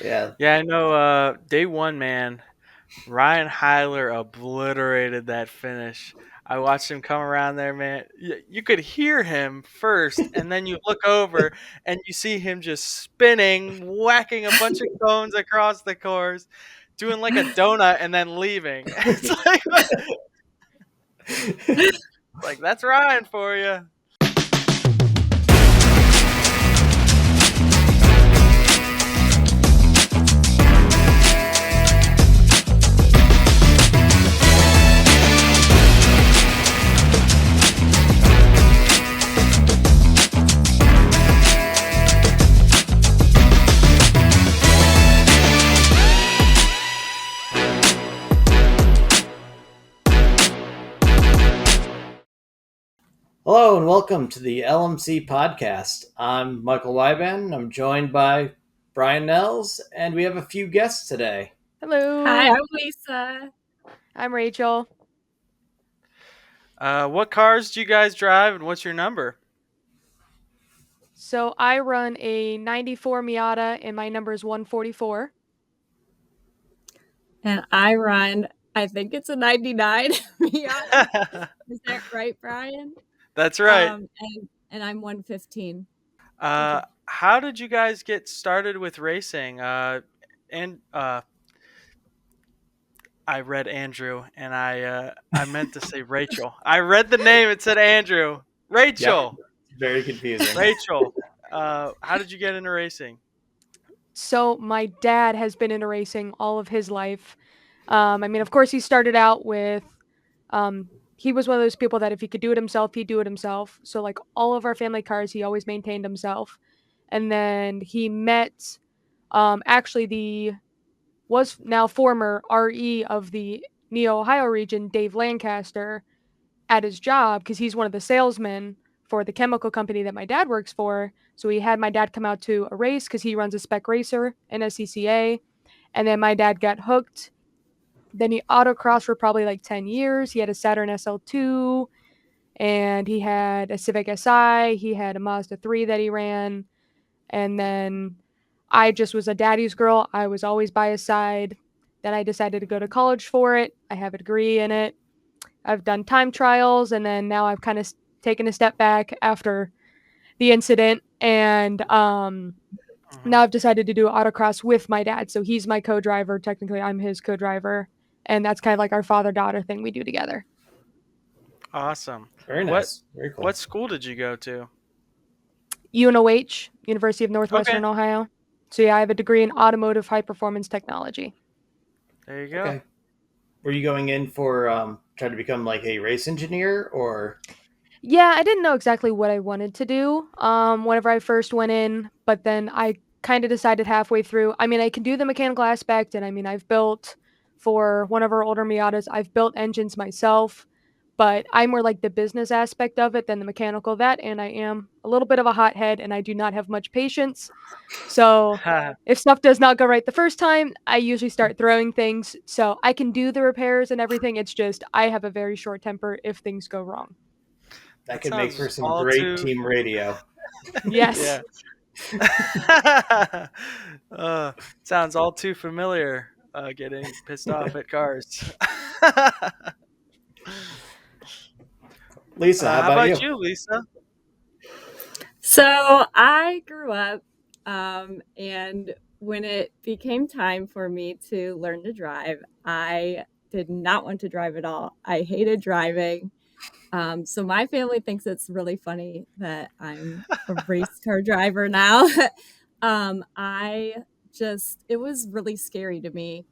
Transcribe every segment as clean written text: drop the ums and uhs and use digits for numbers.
Yeah. Yeah, I know. Day one, man. Ryan Hyler obliterated that finish. I watched him come around there, man. You could hear him first, and then you look over and you see him just spinning, whacking a bunch of cones across the course, doing like a donut, and then leaving. It's like that's Ryan for you. Hello and welcome to the LMC podcast. I'm Michael Wyban. I'm joined by Brian Nels, and we have a few guests today. Hi, Hello, I'm Lisa. I'm Rachel. What cars do you guys drive, and what's your number? So I run a 94 Miata and my number is 144. And I run, I think it's a 99 Miata. Is that right, Brian? That's right. And I'm 115. How did you guys get started with racing? And I read Andrew, and I meant to say Rachel. I read the name; it said Andrew. Rachel. Yep. Very confusing. Rachel. How did you get into racing? So my dad has been into racing all of his life. Of course, he started out with, he was one of those people that if he could do it himself, he'd do it himself. So like all of our family cars, he always maintained himself. And then he met, actually the was now former RE of the Neo Ohio region, Dave Lancaster, at his job because he's one of the salesmen for the chemical company that my dad works for. So he had my dad come out to a race because he runs a spec racer in a CCA. And then my dad got hooked. Then he autocrossed for probably like 10 years. He had a Saturn SL2 and he had a Civic Si. He had a Mazda 3 that he ran. And then I just was a daddy's girl. I was always by his side. Then I decided to go to college for it. I have a degree in it. I've done time trials, and then now I've kind of taken a step back after the incident, and now I've decided to do autocross with my dad. So he's my co-driver. Technically, I'm his co-driver, and that's kind of like our father-daughter thing we do together. Awesome. Very nice. Very cool. What school did you go to? UNOH, University of Northwestern Ohio. So yeah, I have a degree in automotive high performance technology. There you go. Okay. Were you going in for trying to become like a race engineer or? Yeah, I didn't know exactly what I wanted to do whenever I first went in, but then I kind of decided halfway through. I can do the mechanical aspect, and I've built for one of our older Miatas, I've built engines myself, but I'm more like the business aspect of it than the mechanical that, and I am a little bit of a hothead, and I do not have much patience. So if stuff does not go right the first time, I usually start throwing things. So I can do the repairs and everything. It's just I have a very short temper if things go wrong. That could make for some great team radio. Yes. Sounds all too familiar. Getting pissed off at cars. Lisa, how about you, Lisa? So I grew up, and when it became time for me to learn to drive, I did not want to drive at all. I hated driving. So my family thinks it's really funny that I'm a race car driver now. It was really scary to me.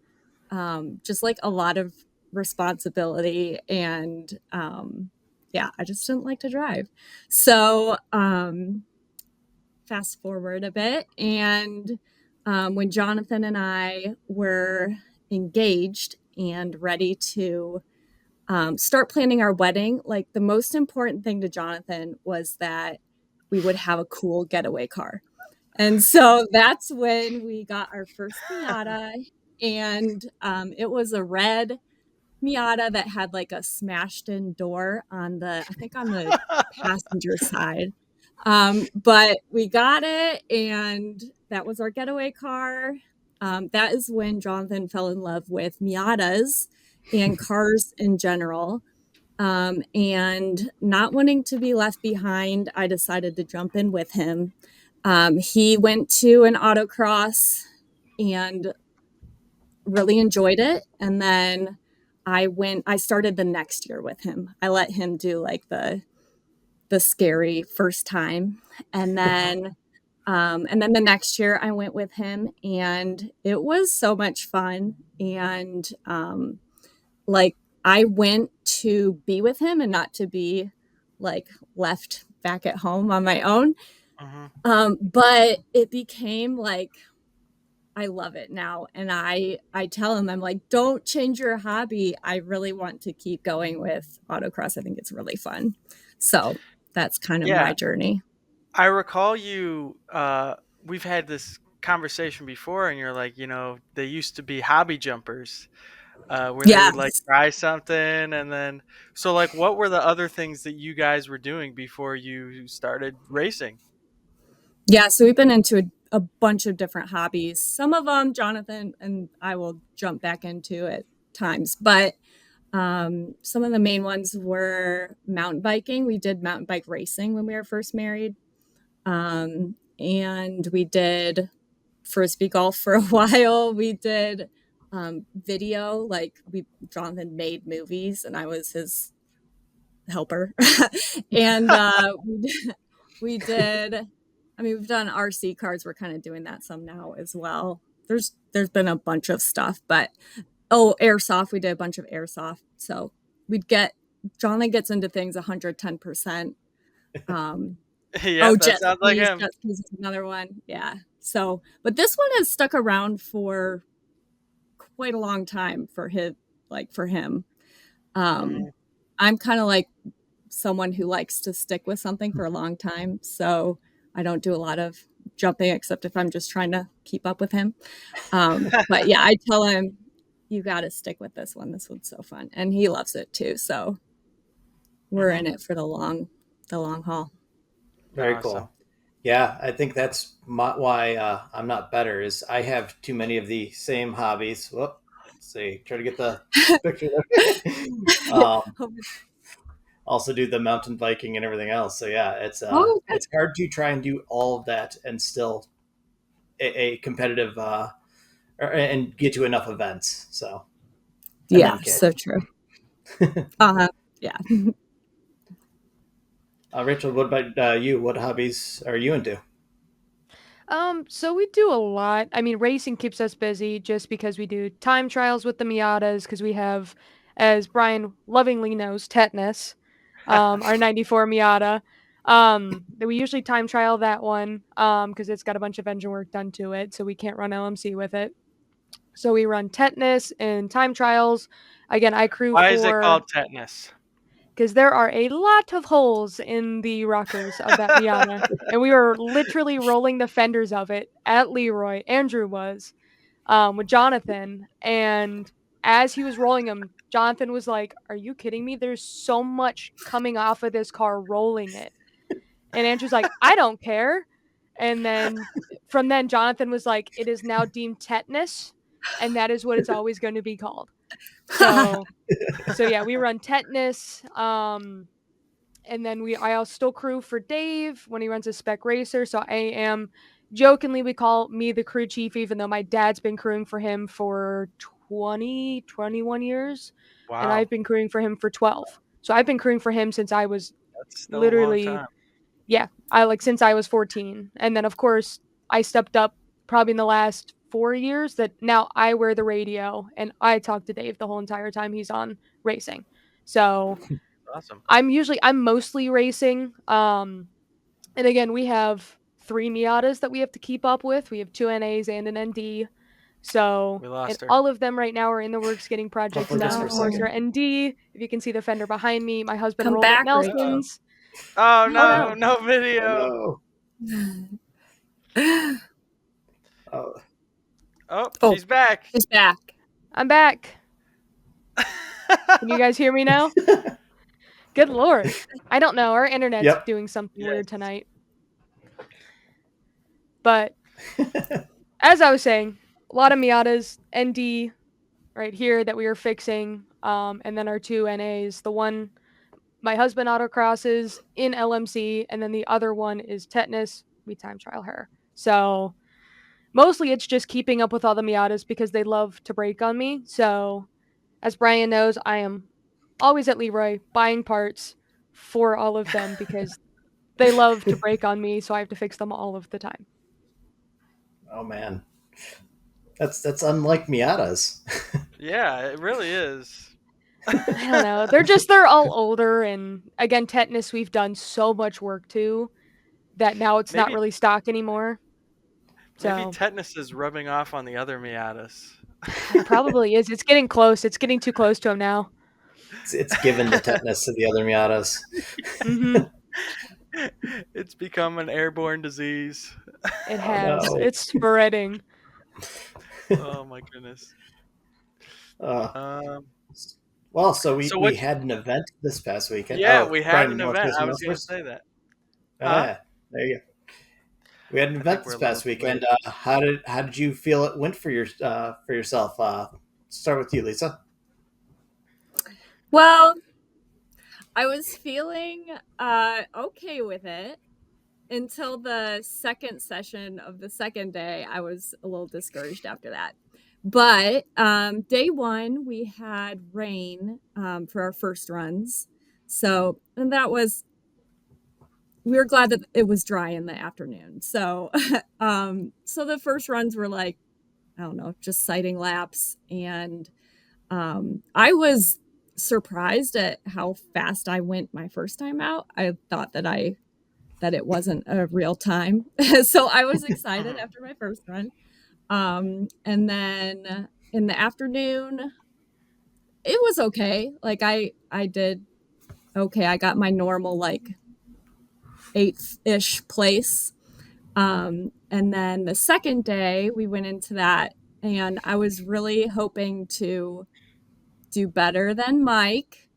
Just like a lot of responsibility and, I just didn't like to drive. So, fast forward a bit, and when Jonathan and I were engaged and ready to start planning our wedding, like the most important thing to Jonathan was that we would have a cool getaway car. And so that's when we got our first Miata, and it was a red Miata that had like a smashed in door on the passenger side. But we got it, and that was our getaway car. that is when Jonathan fell in love with Miatas and cars in general. And not wanting to be left behind, I decided to jump in with him. He went to an autocross and really enjoyed it. And then I started the next year with him. I let him do like the scary first time. And then the next year I went with him and it was so much fun. And like I went to be with him and not to be like left back at home on my own. Mhm. But it became like I love it now. And I tell him, I'm like, don't change your hobby. I really want to keep going with autocross. I think it's really fun. So that's kind of Yeah, my journey. I recall you. We've had this conversation before, and you're like, they used to be hobby jumpers, where they would like Yes. try something, and then so like, what were the other things that you guys were doing before you started racing? Yeah. So we've been into a bunch of different hobbies. Some of them, Jonathan and I will jump back into at times, but some of the main ones were mountain biking. We did mountain bike racing when we were first married. And we did frisbee golf for a while. We did video, like Jonathan made movies and I was his helper. And we did, I mean, we've done RC cars. We're kind of doing that some now as well. There's been a bunch of stuff, but airsoft. We did a bunch of airsoft. So we'd get Jonathan gets into things 110%. Um, Yep, that jet sounds like skis. him. Jet skis is another one. Yeah. So, but this one has stuck around for quite a long time for him. Um, Mhm. I'm kind of like someone who likes to stick with something for a long time. So I don't do a lot of jumping except if I'm just trying to keep up with him. But yeah, I tell him you got to stick with this one. This one's so fun, and he loves it too. So we're Mhm. in it for the long haul. Very Awesome. cool. Yeah, I think that's why I'm not better. Is I have too many of the same hobbies. Whoop. Let's see. Try to get the picture there. Also do the mountain biking and everything else. So yeah, Oh, good. it's hard to try and do all of that and still a competitive and get to enough events. So and Yeah, then so kids. true. Uh-huh. Yeah. Rachel, what about you? What hobbies are you into? So we do a lot. I mean, racing keeps us busy just because we do time trials with the Miatas because we have, as Brian lovingly knows, tetanus, our 94 Miata. That we usually time trial that one, because it's got a bunch of engine work done to it, so we can't run LMC with it. So we run tetanus and time trials. Again, I crew Why is it for called tetanus? because there are a lot of holes in the rockers of that Miata, and we were literally rolling the fenders of it at Leroy. Andrew was with Jonathan, and as he was rolling them, Jonathan was like, "Are you kidding me? There's so much coming off of this car rolling it." And Andrew's like, "I don't care." And then from then, Jonathan was like, "It is now deemed tetanus, and that is what it's always going to be called." So yeah, we run tetanus. And then I also still crew for Dave when he runs a spec racer. So I am jokingly we call me the crew chief, even though my dad's been crewing for him for 21 years, and Wow, I've been crewing for him for 12. So I've been crewing for him since I was that's still a long literally, time. yeah, I like since I was 14. And then of course I stepped up probably in the last 4 years that now I wear the radio and I talk to Dave the whole entire time he's on racing. So Awesome. I'm mostly racing. And again, we have 3 Miatas that we have to keep up with. We have 2 NAs and an ND. So, We and lost her. all of them right now are in the works getting projects Muffled just done. for a Of course, our No. second. ND, if you can see the fender behind me, my husband Come rolled at back, Rachel. Uh-oh. Nelson's. Oh Oh no, no. no Oh video. no. Oh, Oh, Oh, she's back. he's back. I'm back. Can you guys hear me now? Good lord. I don't know. Our internet's yep. doing something weird Yes. tonight. But as I was saying, a lot of Miatas, ND right here that we are fixing, and then our 2 NAs. The one my husband autocrosses in LMC, and then the other one is tetanus. We time trial her. So mostly it's just keeping up with all the Miatas because they love to break on me. So as Brian knows, I am always at Leroy buying parts for all of them because they love to break on me, so I have to fix them all of the time. Oh man, that's unlike Miatas. Yeah, it really is. I don't know. They're all older, and again, tetanus we've done so much work to that now it's not maybe really stock anymore. maybe So tetanus is rubbing off on the other Miatas. it probably is. It's getting close. It's getting too close to him now. It's given the tetanus to the other Miatas. Mm-hmm. It's become an airborne disease. It Oh has. no. It's spreading. Oh my goodness. Uh, Um, well, so so we what? had an event this past weekend. Yeah, Oh, we had Brian, an you want to event. say I something was else gonna first? say that. Oh Huh? yeah, there you go. We had an I think event we're this a little past too late. weekend. How did you feel it went for yourself? Start with you, Lisa. Well, I was feeling okay with it until the second session of the second day. I was a little discouraged after that. But day one, we had rain for our first runs. So, and that was, we were glad that it was dry in the afternoon. So, so the first runs were like, I don't know, just sighting laps. And I was surprised at how fast I went my first time out. I thought that it wasn't a real time. So I was excited Mhm. after my first run. And then in the afternoon, it was okay. Like I did okay. I got my normal like 8th-ish place. And then the second day we went into that and I was really hoping to do better than Mike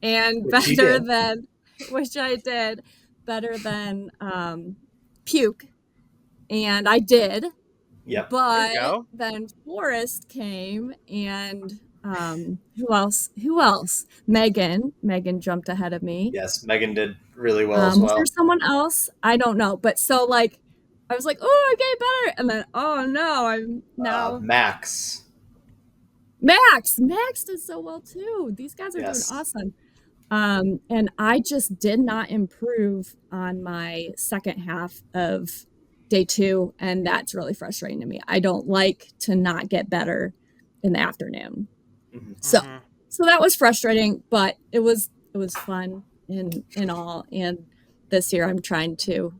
and Which you better did. than which I did, better than Puke. And I did. Yep. There you But go. then Forrest came and who else? Who else? Megan. Megan jumped ahead of me. Yes, Megan did really well as Was there well. someone else? I don't know. But so like I was like, oh, I'm getting better. And then oh no, I'm now Max. Max. Max did so well too. These guys are doing Yes. awesome. And I just did not improve on my second half of day two, and that's really frustrating to me. I don't like to not get better in the afternoon. Mhm. So Hmm. so that was frustrating, but it was fun in all. And this year I'm trying to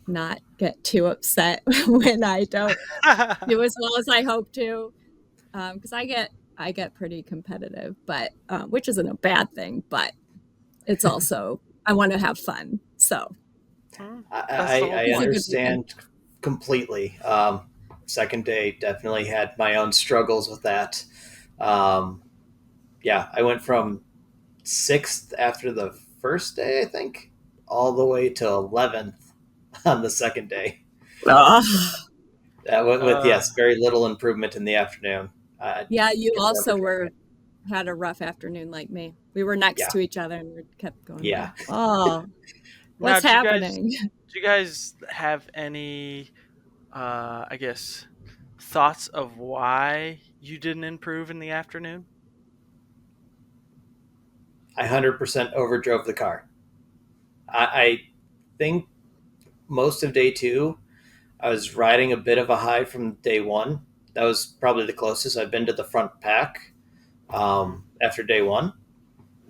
not get too upset when I don't do as well as I hope to. Because I get pretty competitive, but which isn't a bad thing, but it's also I want to have fun. So That's the whole I it was a point. good weekend. understand completely. Second day definitely had my own struggles with that. Um, yeah, I went from sixth after the first day, I think, all the way to 11th on the second day. Ugh. With Uh, yes, very little improvement in the afternoon. I Yeah, you can never also drink were it. had a rough afternoon like me. We were next Yeah, to each other and we kept going yeah. like, oh, now, what's happening? do you guys have any, I guess, thoughts of why you didn't improve in the afternoon? I 100% overdrove the car. I think most of day two, I was riding a bit of a high from day one. That was probably the closest I've been to the front pack Hmm. after day one.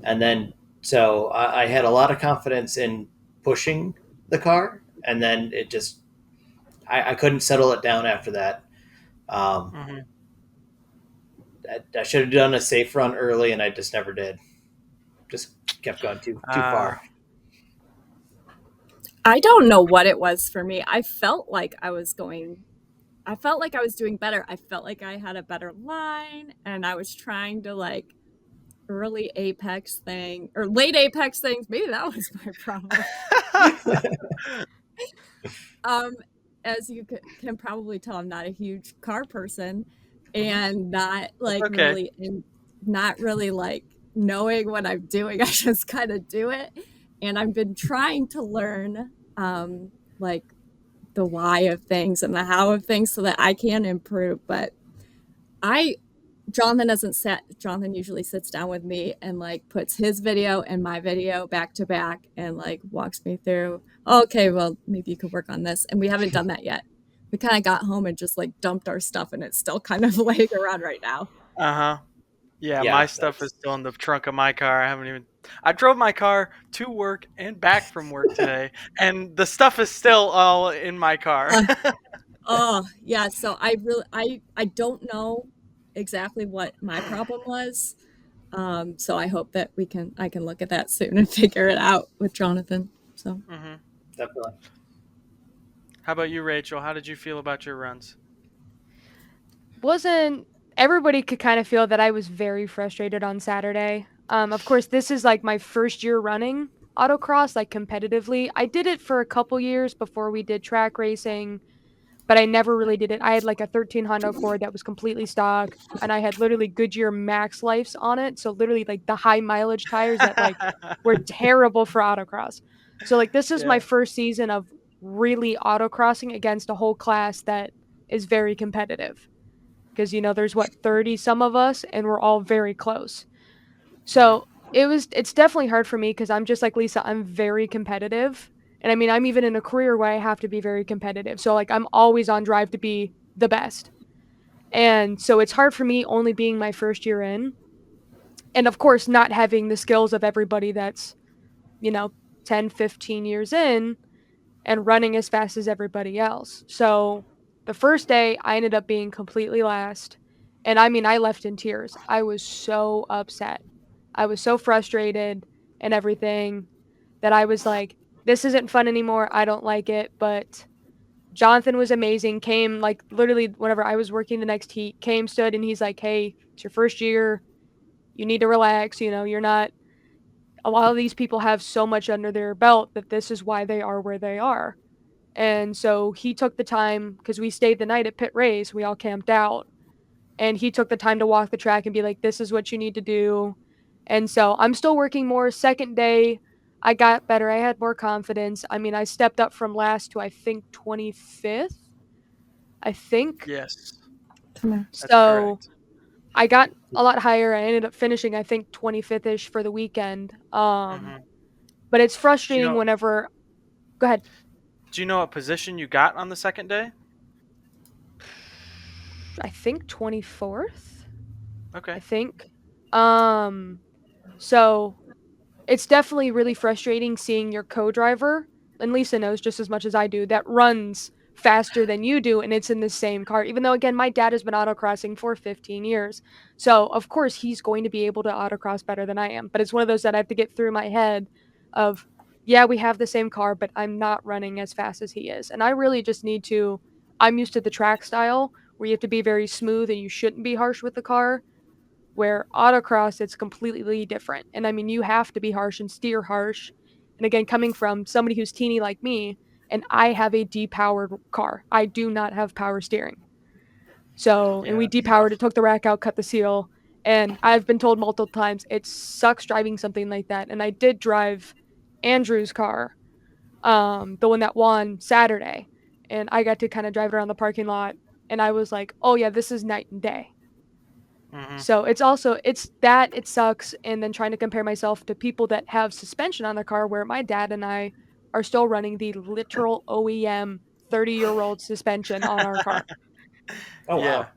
And then, so I had a lot of confidence in pushing the car. And then it just, I couldn't settle it down after that. Um, Hmm. I should have done a safe run early, and I just never did. Just kept going too Uh, far. I don't know what it was for me. I felt like I was doing better. I felt like I had a better line and I was trying to like early apex thing or late apex things. Maybe that was my problem. Um, as you can probably tell, I'm not a huge car person, Hmm. and That's okay. not really like knowing what I'm doing. I just kind of do it, and I've been trying to learn like the why of things and the how of things so that I can improve. But I Jonathan usually sits down with me and like puts his video and my video back to back and like walks me through, okay, well, maybe you could work on this. And we haven't done that yet. We kind of got home and just like dumped our stuff and it's still kind of laying around right now. Uh huh. Yeah, my Yeah, stuff is that's still in the trunk of my car. I haven't even. I drove my car to work and back from work today, and the stuff is still all in my car. Uh, oh yeah. So I don't know exactly what my problem was. So I hope that I can look at that soon and figure it out with Jonathan. So Hmm. definitely. How about you, Rachel? How did you feel about your runs? Wasn't everybody could kind of feel that I was very frustrated on Saturday. Of course, this is like my first year running autocross, like competitively. I did it for a couple years before we did track racing, but I never really did it. I had like a 13 Honda Accord that was completely stock, and I had literally Goodyear Max Lifes on it. So literally like the high mileage tires that like were terrible for autocross. So like this is my Yeah. first season of really autocrossing against a whole class that is very competitive because there's what 30 some of us and we're all very close. Hmm. So it's definitely hard for me because I'm just like Lisa, I'm very competitive. And I mean, I'm even in a career where I have to be very competitive. So like I'm always on drive to be the best. And so it's hard for me only being my first year in. And of course not having the skills of everybody that's, you know, 10, 15 years in and running as fast as everybody else. So the first day, I ended up being completely last. And I mean, I left in tears. I was so upset. I was so frustrated and everything that I was like, this isn't fun anymore. I don't like it. But Jonathan was amazing. Came like literally whenever I was working the next heat, came, stood, and he's like, hey, it's your first year. You need to relax. You're not, a lot of these people have so much under their belt that this is why they are where they are. And so he took the time because we stayed the night at pit race. We all camped out. And he took the time to walk the track and be like, this is what you need to do. And so I'm still working more. Second day, I got better. I had more confidence. I mean, I stepped up from last to I think 25th. I think. Yes, come on. that's So correct. I got a lot higher. I ended up finishing, I think, 25th ish for the weekend. Hmm. But it's Do you frustrating know? whenever. Go ahead. Do you know what position you got on the second day? I think 24th. I Okay. think. Um, so it's definitely really frustrating seeing your co-driver, and Lisa knows just as much as I do, that runs faster than you do and it's in the same car. Even though again my dad has been autocrossing for 15 years. So, of course he's going to be able to autocross better than I am, but it's one of those that I have to get through my head of yeah, we have the same car, but I'm not running as fast as he is. And I really just need to, I'm used to the track style where you have to be very smooth and you shouldn't be harsh with the car, where autocross it's completely different. And I mean, you have to be harsh and steer harsh. And again, coming from somebody who's teeny like me, and I have a depowered car. I do not have power steering. So, and Yeah, we that's depowered tough. it, took the rack out, cut the seal. And I've been told multiple times it sucks driving something like that. And I did drive Andrew's car, the one that won Saturday. And I got to kind of drive it around the parking lot. And I was like, oh yeah, this is night and day. Hmm. So it's also it's that it sucks, and then trying to compare myself to people that have suspension on their car where my dad and I are still running the literal OEM 30-year-old suspension on our car. Oh Yeah. wow.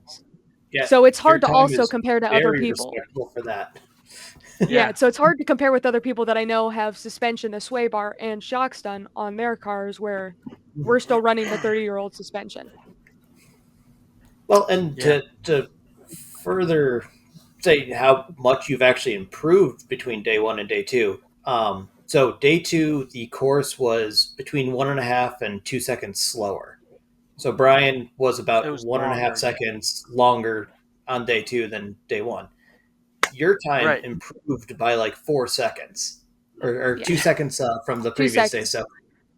Yeah, So it's your hard to time also is compare to other very people. respectable for that. Yeah, Yeah. so it's hard to compare with other people that I know have suspension, a sway bar, and shock stun on their cars where we're still running the 30-year-old suspension. Well, and Yeah. to further say how much you've actually improved between day one and day two. So day two, the course was between 1.5 and 2 seconds slower. So Brian was It about was 1.5 longer. Yeah. seconds longer on day two than day one. Your time Right. improved by like 4 seconds, or Yeah, 2 seconds from the two previous day. seconds. So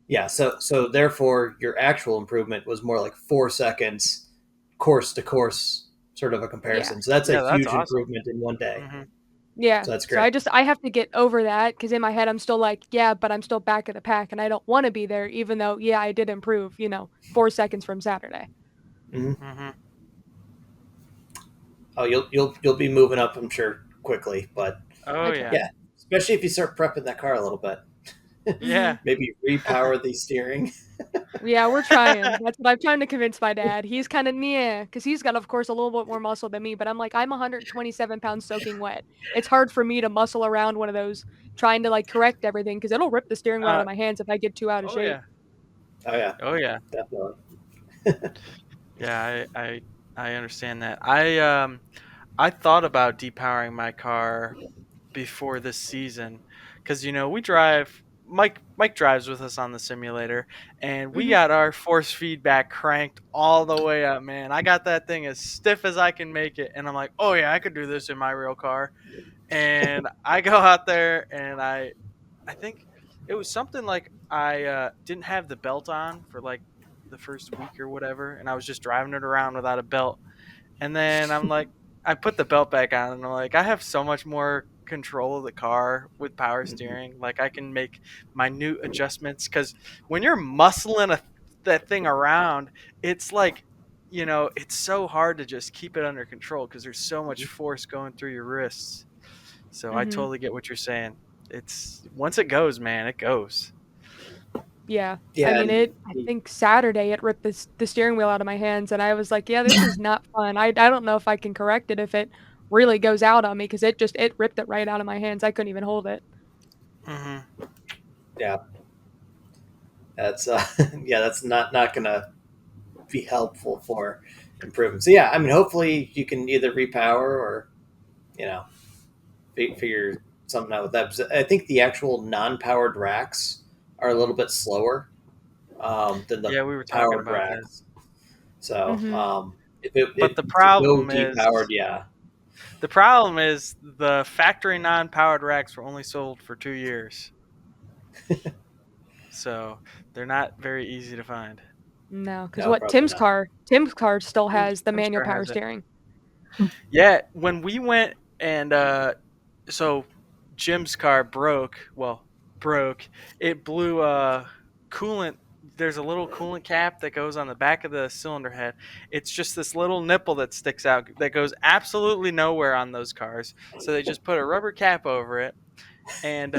Yeah, so therefore your actual improvement was more like 4 seconds course to course sort of a Yeah. comparison. So that's a Yeah, that's huge awesome. improvement in one day. Hmm. Yeah. So that's So great. I have to get over that because in my head I'm still like, yeah, but I'm still back of the pack and I don't want to be there, even though yeah, I did improve, 4 seconds from Saturday. Hmm. Hmm. Oh, you'll be moving up, I'm sure, quickly. But Oh I yeah, try. yeah, especially if you start prepping that car a little bit. Mhm. yeah. Maybe repower the steering. Yeah, we're trying. That's what I'm trying to convince my dad. He's kind of yeah, because he's got, of course, a little bit more muscle than me. But I'm like, I'm 127 pounds soaking wet. It's hard for me to muscle around one of those, trying to like correct everything because it'll rip the steering wheel out Uh, of my hands if I get too out of oh shape. yeah, Oh yeah, oh yeah, definitely. yeah. I understand that. I thought about depowering my car before this season because we drive. Mike drives with us on the simulator, and we Hmm. got our force feedback cranked all the way up. Man, I got that thing as stiff as I can make it, and I'm like, oh yeah, I could do this in my real car. And I go out there, and I think it was something like I didn't have the belt on for like the first week or whatever, and I was just driving it around without a belt. And then I'm like, I put the belt back on, and I'm like, I have so much more control of the car with power Mhm. steering. Like I can make minute adjustments because when you're muscling that thing around, it's like it's so hard to just keep it under control because there's so much force going through your wrists. So I Hmm. totally get what you're saying. It's once it goes, man, it goes. Yeah. I Yeah, mean, and I think Saturday it ripped the steering wheel out of my hands, and I was like, yeah, this is not fun. I don't know if I can correct it if it really goes out on me because it ripped it right out of my hands. I couldn't even hold it. Hmm. yeah, that's yeah, that's not gonna be helpful for improvement. So yeah, I mean, hopefully you can either repower or you know figure something out with that. I think the actual non-powered racks are a little bit slower than the Yeah, we were talking powered about that. racks. So Hmm. if But the to go problem depowered, is yeah, the factory non-powered racks were only sold for 2 years, so they're not very easy to find. No, because no, what probably not. Tim's car still has the Tim's manual car power has it. steering. Yeah, when we went and so Jim's car broke. Well, broke. It blew coolant. There's a little coolant cap that goes on the back of the cylinder head. It's just this little nipple that sticks out that goes absolutely nowhere on those cars. So they just put a rubber cap over it, and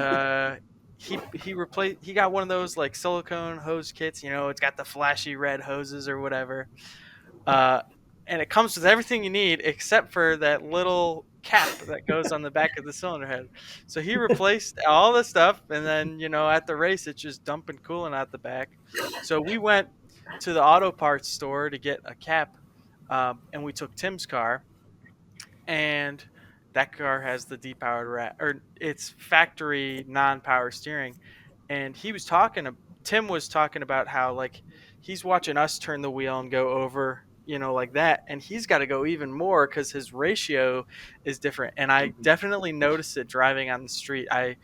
he got one of those like silicone hose kits. It's got the flashy red hoses or whatever, uh, and it comes with everything you need except for that little cap that goes on the back of the cylinder head. So he replaced all the stuff, and then at the race it's just dumping coolant out the back. So we went to the auto parts store to get a cap, and we took Tim's car, and that car has the depowered or it's factory non-power steering. And Tim was talking about how like he's watching us turn the wheel and go over, like that, and he's got to go even more because his ratio is different. And I Mhm. definitely noticed it driving on the street. I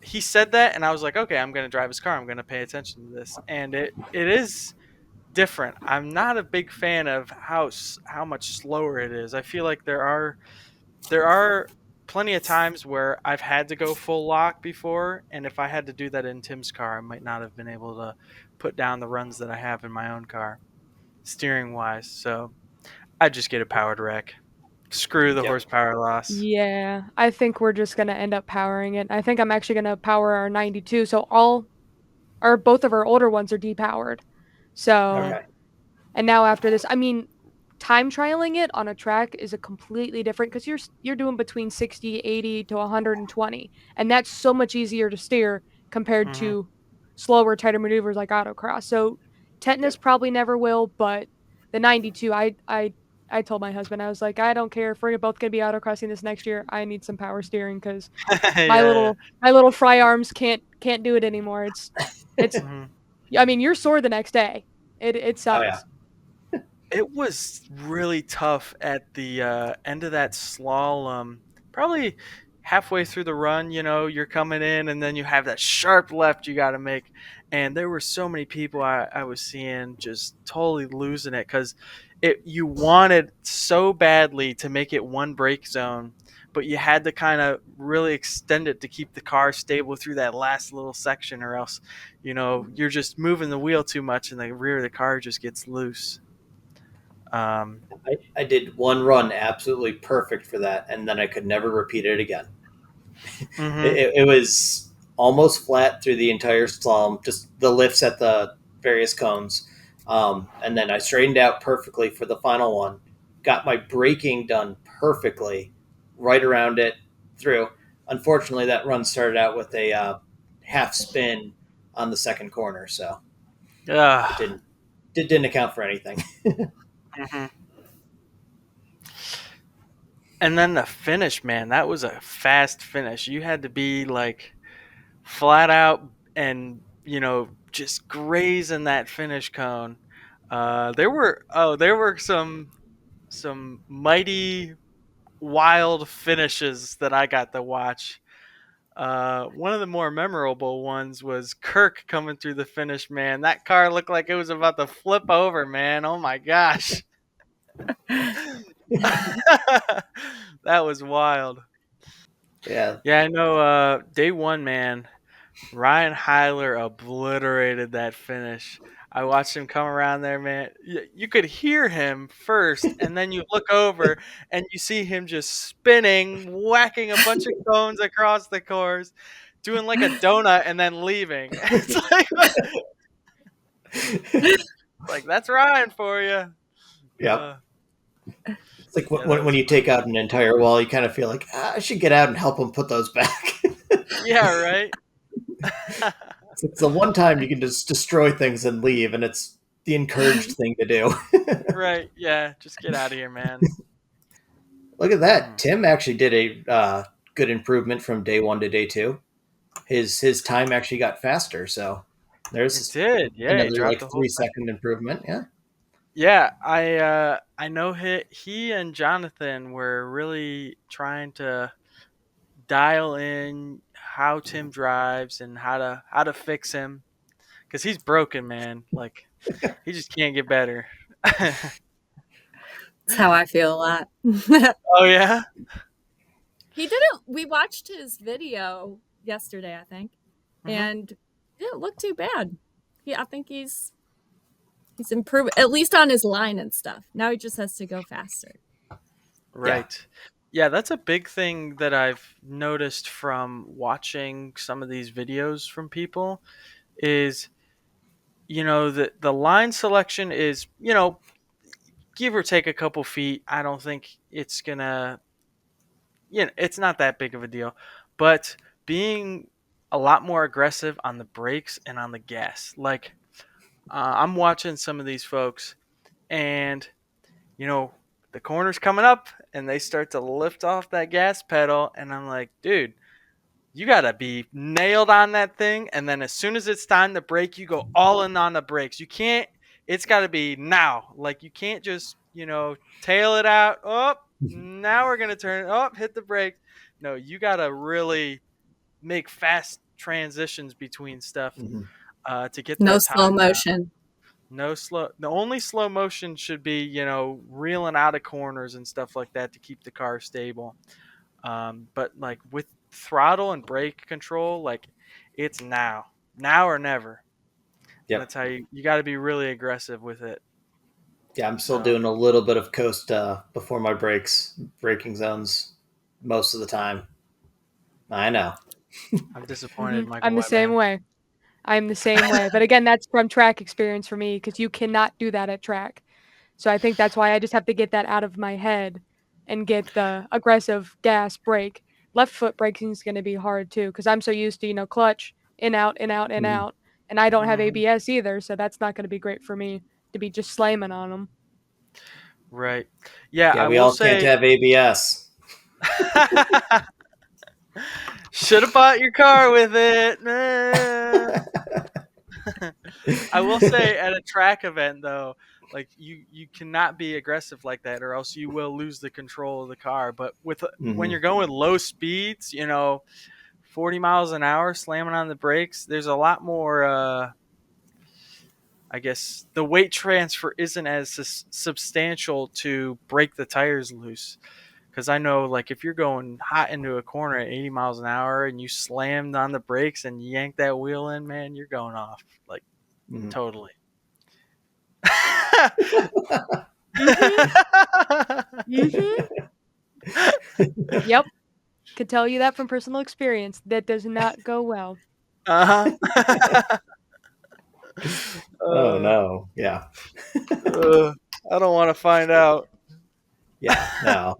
He said that, and I was like, okay, I'm going to drive his car, I'm going to pay attention to this. And it is different. I'm not a big fan of how much slower it is. I feel like there are plenty of times where I've had to go full lock before, and if I had to do that in Tim's car, I might not have been able to put down the runs that I have in my own car, steering wise. So I just get a powered wreck. Screw the Yep. horsepower loss. Yeah, I think we're just gonna end up powering it. I think I'm actually gonna power our 92. So all or both of our older ones are depowered. Hmm. So Okay. and now after this, I mean, time trialing it on a track is a completely different because you're doing between 60, 80 to 120, and that's so much easier to steer compared Hmm. to slower, tighter maneuvers like autocross. So tetanus Yep. probably never will, but the 92, I told my husband I was like, I don't care if we're both gonna be autocrossing this next year. I need some power steering because Yeah, yeah. my little fry arms can't do it anymore. It's Hmm. I mean you're sore the next day. It Oh yeah. sucks. It was really tough at the end of that slalom. Probably halfway through the run, you're coming in, and then you have that sharp left you got to make. and there were so many people I was seeing just totally losing it because you wanted so badly to make it one brake zone, but you had to kind of really extend it to keep the car stable through that last little section, or else you're just moving the wheel too much and the rear of the car just gets loose. um, I did one run absolutely perfect for that, and then I could never repeat it again. hmm It was almost flat through the entire slalom, just the lifts at the various cones. And then I straightened out perfectly for the final one. Got my braking done perfectly, right around it through. Unfortunately, that run started out with a half spin on the second corner, so it didn't account for anything. hmm And then the finish, man, that was a fast finish. You had to be like flat out and just grazing that finish cone. There were some mighty wild finishes that I got to watch. One of the more memorable ones was Kirk coming through the finish, man. That car looked like it was about to flip over, man. Oh my gosh. That was wild. Yeah, Yeah, I know day one, man. Ryan Hyler obliterated that finish. I watched him come around there, man. You could hear him first, and then you look over and you see him just spinning, whacking a bunch of cones across the course, doing like a donut, and then leaving. It's like that's Ryan for you. yep. It's like Yeah, that when was you fun. take out an entire wall, you kind of feel like I should get out and help them put those back. Yeah, right. It's the one time you can just destroy things and leave, and it's the encouraged thing to do. Right. Yeah, just get out of here, man. Look at that. Mhm. Tim actually did a good improvement from day one to day two. His time actually got faster, so It there's did. Yeah, he another dropped like a whole 3 second improvement. Yeah. Yeah, I know he and Jonathan were really trying to dial in how Tim drives and how to fix him because he's broken, man. Like he just can't get better. That's how I feel a lot. Oh yeah. He didn't. We watched his video yesterday, I think, hmm and it didn't look too bad. I think he's improved at least on his line and stuff. Now he just has to go faster. Yeah. Right. Yeah, that's a big thing that I've noticed from watching some of these videos from people is the line selection is give or take a couple feet. I don't think it's gonna, it's not that big of a deal. But being a lot more aggressive on the brakes and on the gas. Like, I'm watching some of these folks, and, you know, the corner's coming up, and they start to lift off that gas pedal, and I'm like, dude, you gotta be nailed on that thing, and then as soon as it's time to brake, you go all in on the brakes. You can't. It's got to be now. Like you can't just tail it out. Oh, now we're gonna turn. Oh, hit the brakes. No, you gotta really make fast transitions between stuff Hmm. to get No that slow time down. motion. No slow. The only slow motion should be reeling out of corners and stuff like that to keep the car stable. But like with throttle and brake control, like it's now or never. And Yep. that's how you got to be really aggressive with it. Yeah. I'm still So doing a little bit of coast before my braking zones most of the time. I know. I'm disappointed, Michael I'm the same Wetman. way. I'm the same way. But again, that's from track experience for me because you cannot do that at track. So I think that's why I just have to get that out of my head and get the aggressive gas brake. Left foot braking is going to be hard too because I'm so used to, clutch, in, out, in, out, in, Mhm. out. And I don't have hmm ABS either. So that's not going to be great for me to be just slamming on them. Right. Yeah, Yeah, I we will all can't say. have ABS. Should have bought your car with it. Nah. I will say at a track event though, like you cannot be aggressive like that, or else you will lose the control of the car. But when Hmm. you're going low speeds, 40 miles an hour, slamming on the brakes, there's a lot more. I guess the weight transfer isn't as substantial to break the tires loose. Because I know, like, if you're going hot into a corner at 80 miles an hour and you slammed on the brakes and yank that wheel in, man, you're going off. Like, Mhm. totally. Mm-hmm. Mm-hmm. Yep. Could tell you that from personal experience. That does not go well. Uh-huh. Oh uh, no. Yeah. I don't want to find out. Yeah. No.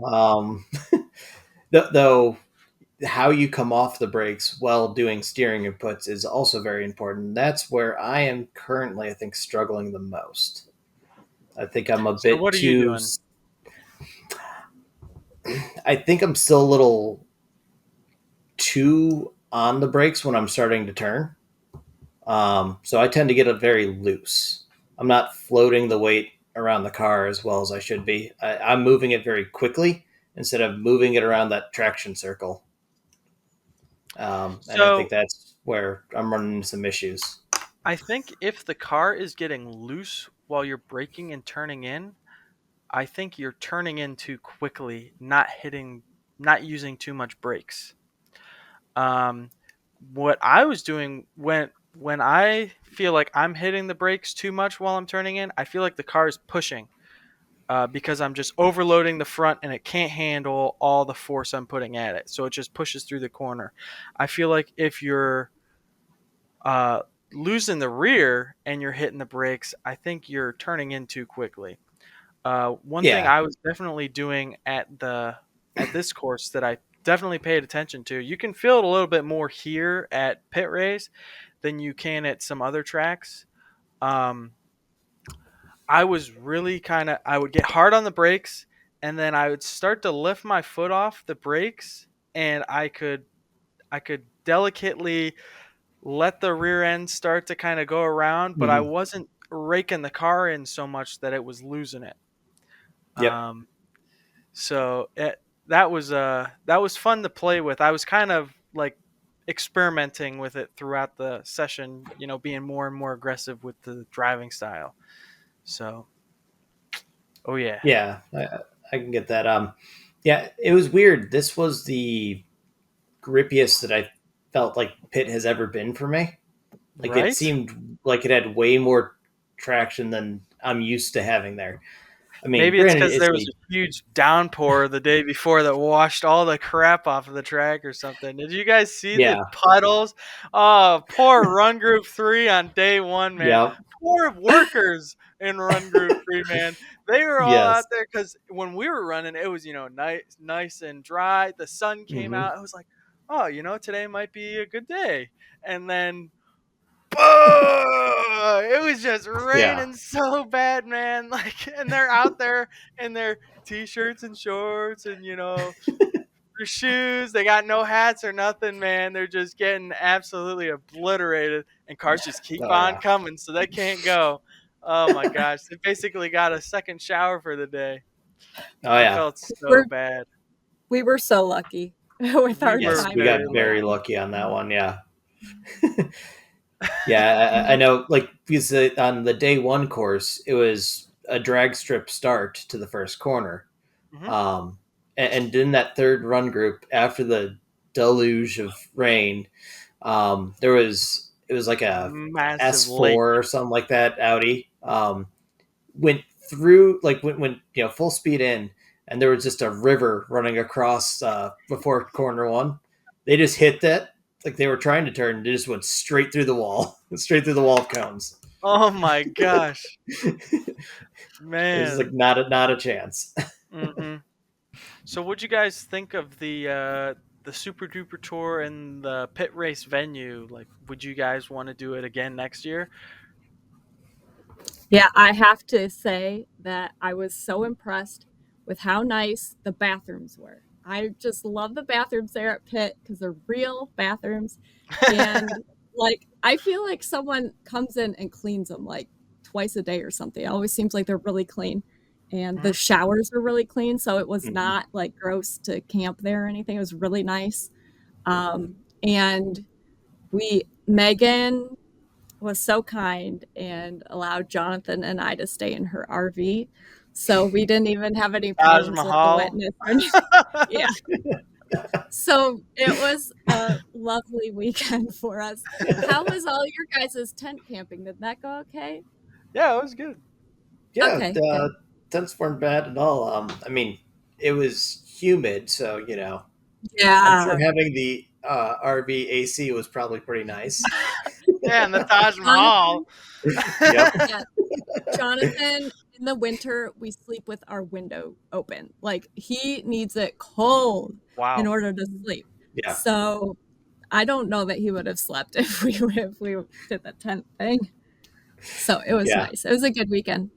Though how you come off the brakes while doing steering inputs is also very important. That's where I am currently, I think, struggling the most. I think I'm a So bit what are you too. doing? I think I'm still a little too on the brakes when I'm starting to turn. So I tend to get it very loose. I'm not floating the weight around the car as well as I should be. I'm moving it very quickly instead of moving it around that traction circle. And I think So that's where I'm running into some issues. I think if the car is getting loose while you're braking and turning in, I think you're turning in too quickly, not using too much brakes. Um, what I was doing when I feel like I'm hitting the brakes too much while I'm turning in, I feel like the car is pushing because I'm just overloading the front and it can't handle all the force I'm putting at it, so it just pushes through the corner. I feel like if you're uh, losing the rear and you're hitting the brakes, I think you're turning in too quickly. One thing Yeah. I was definitely doing at this course that I definitely paid attention to. You can feel it a little bit more here at Pit Race than you can at some other tracks. Um, I was really I would get hard on the brakes and then I would start to lift my foot off the brakes and I could delicately let the rear end start to kind of go around, but I Hmm. wasn't raking the car in so much that it was losing it. Yep. Um, that was fun to play with. I was kind of like experimenting with it throughout the session, being more and more aggressive with the driving style. So, oh yeah, Yeah. I can get that. Yeah, it was weird. This was the grippiest that I felt like Pit has ever been for me. Like it right? seemed like it had way more traction than I'm used to having there. I mean, Maybe it's granted, because it's there was a a huge downpour the day before that washed all the crap off of the track or something. Did you guys see the yeah, puddles? Oh, poor Run Group 3 on day one, man. yeah, Poor workers in Run Group 3, man. They were all out yes, there because when we were running, it was, nice and dry. The sun came hmm out. It was like, oh, today might be a good day. And then it was just yeah, raining so bad, man. Like, and they're out there in their t-shirts and shorts and their shoes. They got no hats or nothing, man. They're just getting absolutely obliterated, and cars just keep oh on yeah, coming, so they can't go. Oh my gosh, they basically got a second shower for the day. oh I yeah. felt so We're bad. we were so lucky with We our were Yes, we timing. very got very lucky. lucky on that one. Yeah, yeah. I know. Like because on the day one course, it was a drag strip start to the first corner. Hmm. And in that third run group, after the deluge of rain, there was it was like a Massive lake. S4 or something like that Audi. Went through like went full speed in, and there was just a river running across before corner one. They just hit that like they were trying to turn. They just went straight through the wall, straight through the wall of cones. Oh my gosh, It was like man. not a chance. Hmm. So, what'd you guys think of the Super Duper Tour and the pit race venue? Like, would you guys want to do it again next year? Yeah, I have to say that I was so impressed with how nice the bathrooms were. I just love the bathrooms there at Pitt because they're real bathrooms. And like, I feel like someone comes in and cleans them like twice a day or something. It always seems like they're really clean. And the Mhm. showers were really clean. So it was Mhm. not like gross to camp there or anything. It was really nice. And Megan was so kind and allowed Jonathan and I to stay in her RV. So we didn't even have any Taj problems with the Mahal. wetness or anything. Yeah. So it was a lovely weekend for us. How was all your guys' tent camping? Did that go okay? Yeah, it was good. Yeah, Okay, good. tents weren't bad at all. I mean, it was humid, so I'm sure Yeah. having the RV AC was probably pretty nice. Yeah, and the Taj Mahal. Jonathan, Yep. yeah, Jonathan, in the winter, we sleep with our window open. Like he needs it cold in Wow. order to sleep. Yeah. So I don't know that he would have slept if we did the tent thing. So it was Yeah. nice. It was a good weekend.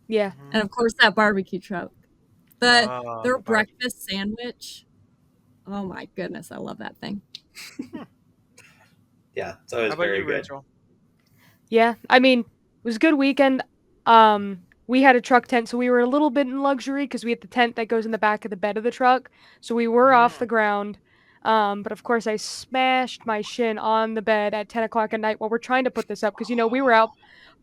Yeah. And Mhm. of course that barbecue truck. The Oh, their the barbecue. breakfast sandwich. Oh my goodness, I love that thing. Hmm. Yeah. It's always How about very you, good. Rachel? Yeah, I mean, it was a good weekend. We had a truck tent, so we were a little bit in luxury because we had the tent that goes in the back of the bed of the truck, so we were off Mm. the ground. But of course, I smashed my shin on the bed at 10 o'clock at night while we're trying to put this up because we were out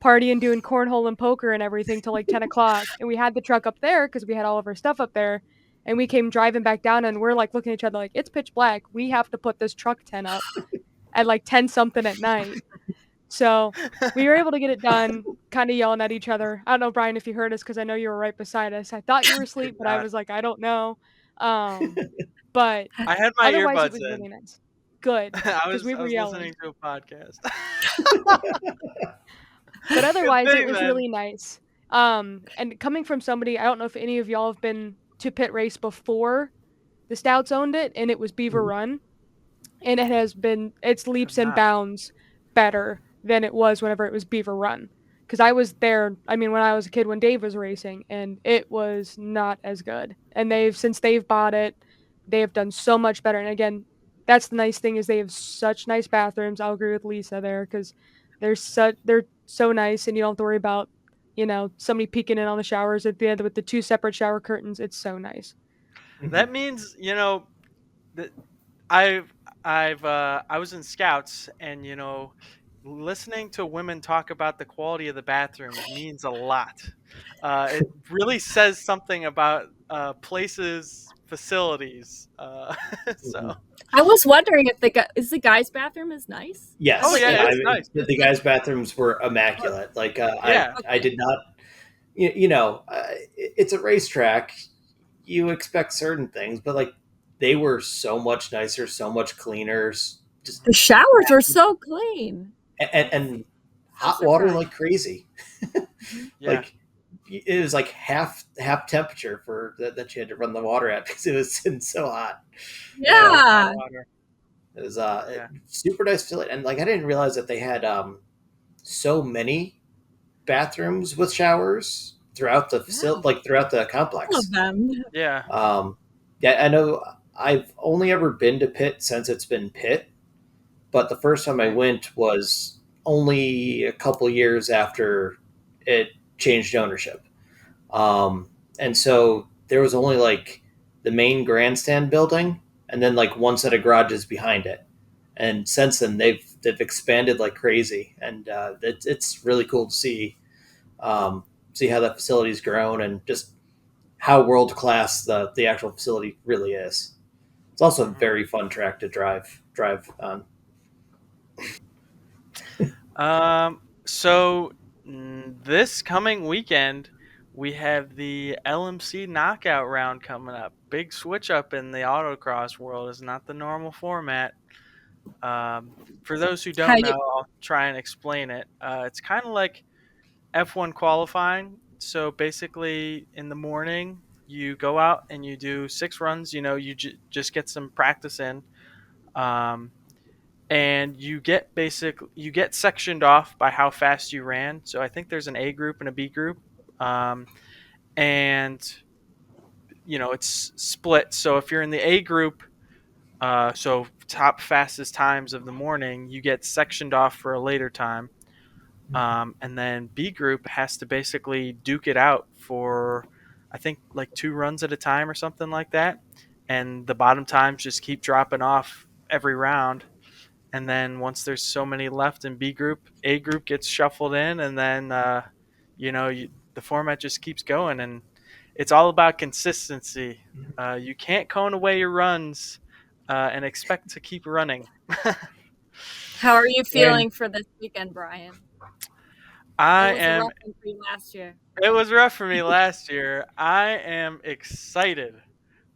partying, doing cornhole and poker and everything till like 10 o'clock, and we had the truck up there because we had all of our stuff up there. And we came driving back down, and we're like looking at each other like it's pitch black. We have to put this truck tent up at like 10 something at night. So, we were able to get it done, kinda yelling at each other. I don't know, Brian, if you heard us because I know you were right beside us. I thought you were Did asleep, but I not. was like, "I don't know." Um, but I had my otherwise, it earbuds was in. really nice. Good, I because was we I were was yelling. listening to a podcast. But Good otherwise, it thing was then. really nice. And coming from somebody I don't know if any of y'all have been to pit race before the Stouts owned it, and it was Beaver Mhm. Run. And it's I have leaps and not. bounds better than it was whenever it was Beaver Run. Because I was there, I mean, when I was a kid, when Dave was racing, and it was not as good. And since they've bought it, they have done so much better. And again, that's the nice thing is they have such nice bathrooms. I'll agree with Lisa there because they're so nice, and you don't have to worry about somebody peeking in on the showers at the end with the two separate shower curtains. It's so nice. That Mhm. means, that I was in scouts, and listening to women talk about the quality of the bathrooms means a lot. It really says something about places, facilities. So Mhm. I was wondering if the guy's bathroom is nice? I was oh Yes. like, yeah, it Yeah. I it's looks mean, nice. the like guys' bathrooms were immaculate. Like, Yeah. I okay. did not. It's a racetrack. You expect certain things, but like they were so much nicer, so much cleaner. Just The showers are so clean. and So hot water surprised. like crazy. Mhm. Yeah. Like it was like half temperature for that you had to run the water at because it was sitting so hot. Yeah, it So was hot Yeah. water. it was Yeah. super nice facility, and like I didn't realize that they had so many bathrooms with showers throughout the Yeah. facility, like throughout the All of complex. them. Yeah. Um, yeah, I know. I've only ever been to Pitt since it's been Pitt, but the first time I Mm. went was only a couple years after it changed ownership. Um, and so there was only like the main grandstand building, and then like one set of garages behind it. And since then, they've expanded like crazy, and it's really cool to um, see how that facility's grown and just how world class the actual facility really is. It's also a Mhm. very fun track to drive on. So this coming weekend, we have the LMC knockout round coming up. Big switch up in the autocross world is not the normal format. For those who How don't know, you I'll try and explain it. It's kind of like F1 qualifying. So basically, in the morning, you go out and you do 6 runs. You just get some practice in. Um, and you get sectioned off by how fast you ran. So I think there's an A group and a B group, um, and it's split. So if you're in the A group, so top fastest times of the morning, you get sectioned off for a later time, and then B group has to basically duke it out for I think like 2 runs at a time or something like that, and the bottom times just keep dropping off every round and then once there's so many left in B group, A group gets shuffled in, and then the format just keeps going, and it's all about consistency. You can't cone away your runs and expect to keep running. How are you And feeling for this weekend, Brian? It I was a am. rough one for you last year. It was rough for me last year. I am excited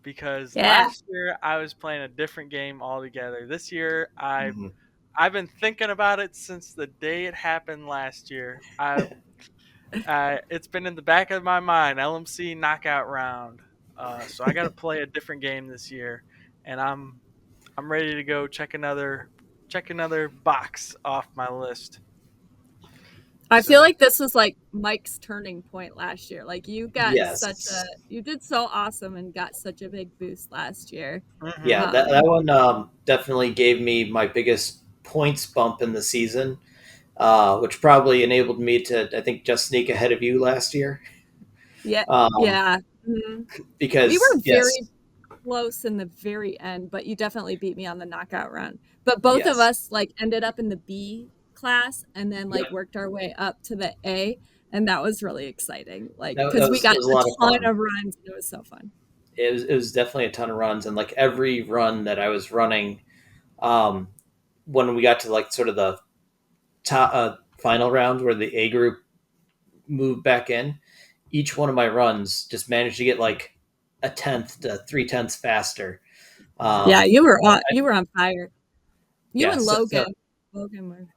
because Yeah. last year I was playing a different game altogether. This year mhm. I've been thinking about it since the day it happened last year. It's been in the back of my mind. LMC knockout round. So I got to play a different game this year, and I'm ready to go check another box off my list. I feel So like this was like Mike's turning point last year. Like Yes. you did so awesome and got such a big boost last year. Yeah, hmm that one definitely gave me my biggest points bump in the season, which probably enabled me to, I think, just sneak ahead of you last year. Yeah. Um, Yeah. Mhm. We because, were yes, very close in the very end, but you definitely beat me on the knockout round. But both of yes. us like ended up in the B class and then Yep. like worked our way up to the A, and that was really exciting. Like That, because we it got was a a lot of ton fun. of runs and it was so fun. It was definitely a ton of runs. And like every run that I was running, um, when we got to like sort of the top, final round where the A group moved back in, each one of my runs just managed to get like a tenth to 3/10 faster. hmm Yeah, Um, you were on fire. You yeah, and so Logan were.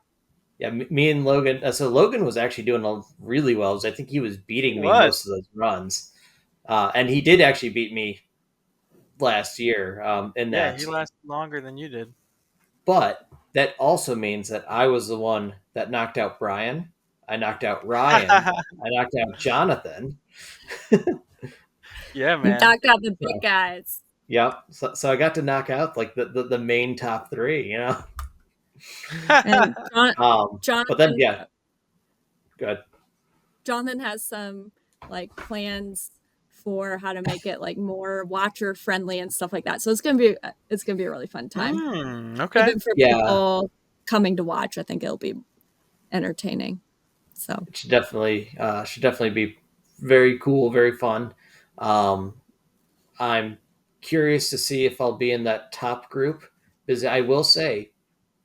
yeah, me and Logan. So Logan was actually doing really well. I think he was He beating me was. most of those runs, and he did actually beat me last year in Yeah, that. he lasted longer than you did. But that also means that I was the one that knocked out Brian. I knocked out Ryan. I knocked out Jonathan. Yeah, You man. knocked out the big So, guys. yep. So I got to knock out like the main top three. And But then Jonathan yeah, good. Jonathan has some like plans for how to make it like more watcher friendly and stuff like that. So it's gonna be a really fun time. Okay. Even for Yeah, people coming to watch, I think it'll be entertaining. So it should definitely be very cool, very fun. Um, I'm curious to see if I'll be in that top group because I will say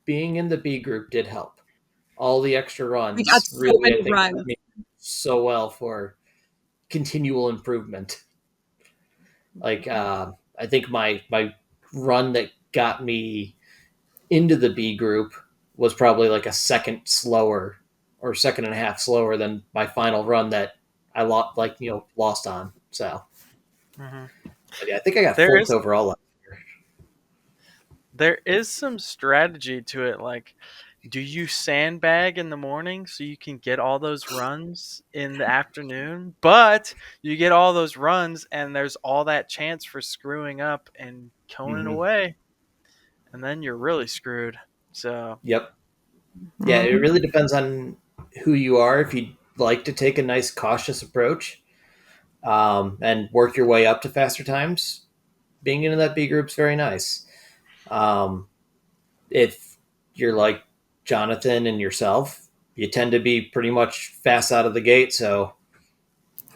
being in the B group did help. All the extra we got runs so really, I many think, set runs. me so well for continual improvement. Like I think my run that got me into the B group was probably like a second slower or second and a half slower than my final run that I lost on. So, hmm but yeah, I think I got There fourth is overall. there is some strategy to it. Like, do you sandbag in the morning so you can get all those runs in the afternoon? But you get all those runs, and there's all that chance for screwing up and coning Mm-hmm. away, and then you're really screwed. So, Yep. Yeah, it Mhm. really depends on who you are. If you like to take a nice cautious approach and work your way up to faster times, being into that B group's very nice. Um, if you're like Jonathan and yourself, you tend to be pretty much fast out of the gate. So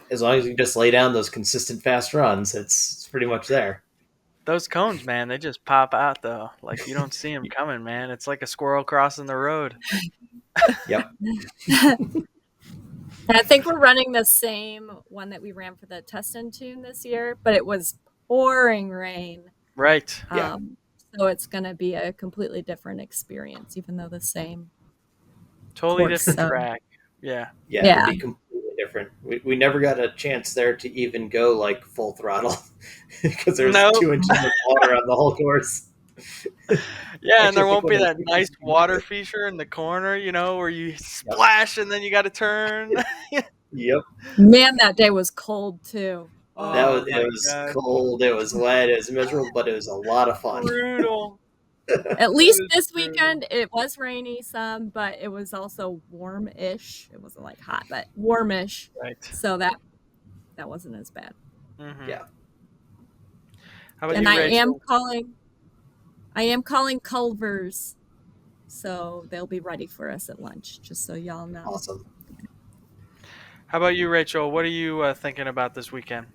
as long as you just lay down those consistent fast runs, it's pretty much there. those cones, man, they just pop out though. Like you don't see them coming, man. It's like a squirrel crossing the road. Yep. I think we're running the same one that we ran for the test and tune this year, but it was pouring rain. Right. Yeah. Um, so it's going to be a completely different experience, even though the same Totally course. different So track. Yeah. Yeah, it'll yeah, be completely different. We never got a chance there to even go like full throttle because there's No. 2 inches of water on the whole course. Yeah, and Actually, there I think won't when be it was that nice water feature in the corner, where you yep, splash and then you got to turn. yep. man, that day was cold too. That Oh, was Oh it. my Was god. cold. It was wet. It was miserable, but it was a lot of fun. Brutal. at That least is this brutal. weekend it was rainy some, but it was also warm-ish. It wasn't like hot, but warmish. Right. So that wasn't as bad. Mhm. Yeah. How about And you, Rachel? I am calling Culver's So they'll be ready for us at lunch, just so y'all know. Awesome. How about you, Rachel? What are you thinking about this weekend?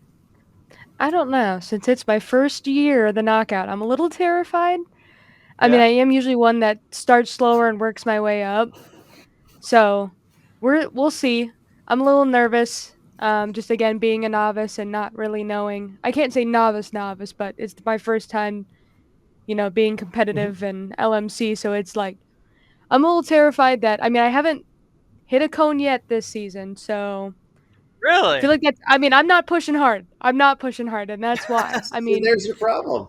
I don't know. Since it's my first year of the knockout, I'm a little terrified. I mean, Yeah? I am usually one that starts slower and works my way up. So we'll see. I'm a little nervous. Just again being a novice and not really knowing. I can't say novice, but it's my first time, being competitive in LMC. So it's like I'm a little terrified that I haven't hit a cone yet this season. So I feel Really? like that's. I mean, I'm not pushing hard. I'm not pushing hard, and that's why. I See, mean, there's your problem.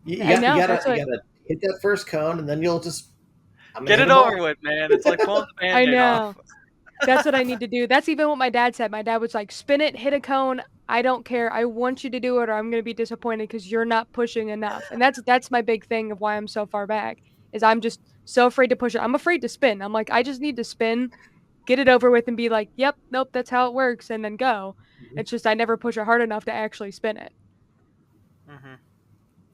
I know that's You what gotta hit that first cone, and then you'll just I'm gonna Get hit it them over all. with, man. It's like pulling the I band-aid off. know. That's what I need to do. That's even what my dad said. My dad was like, "Spin it, hit a cone. I don't care. I want you to do it, or I'm gonna be disappointed because you're not pushing enough." And that's my big thing of why I'm so far back. Is I'm just so afraid to push it. I'm afraid to spin. I'm like, I just need to spin, get it over with, and be like, "Yep, nope, that's how it works," and then go. Mhm. It's just I never push it hard enough to actually spin it. Hmm.